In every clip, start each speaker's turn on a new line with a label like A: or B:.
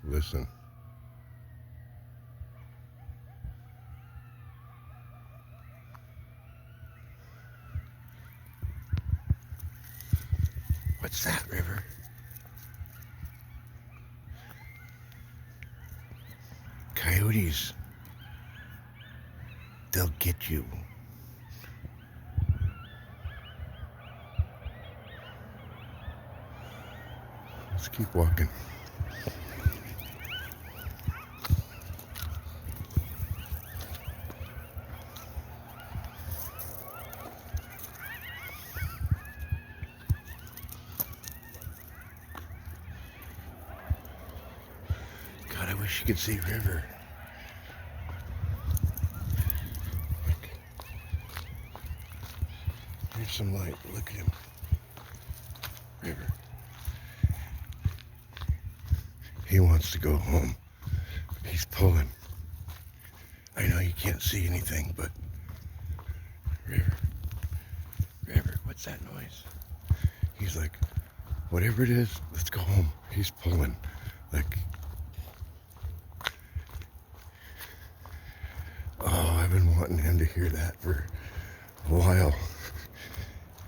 A: Listen. What's that, River? Coyotes. They'll get you. Let's keep walking. God, I wish you could see River. Look. Here's some light. Look at him. River. He wants to go home. He's pulling. I know you can't see anything, but River, what's that noise? He's like, whatever it is, let's go home. He's pulling. Like, oh, I've been wanting him to hear that for a while.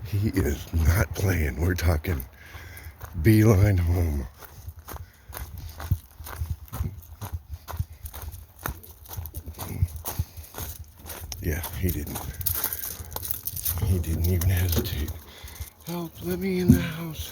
A: He is not playing. We're talking beeline home. Yeah, he didn't even hesitate. Help, let me in the house.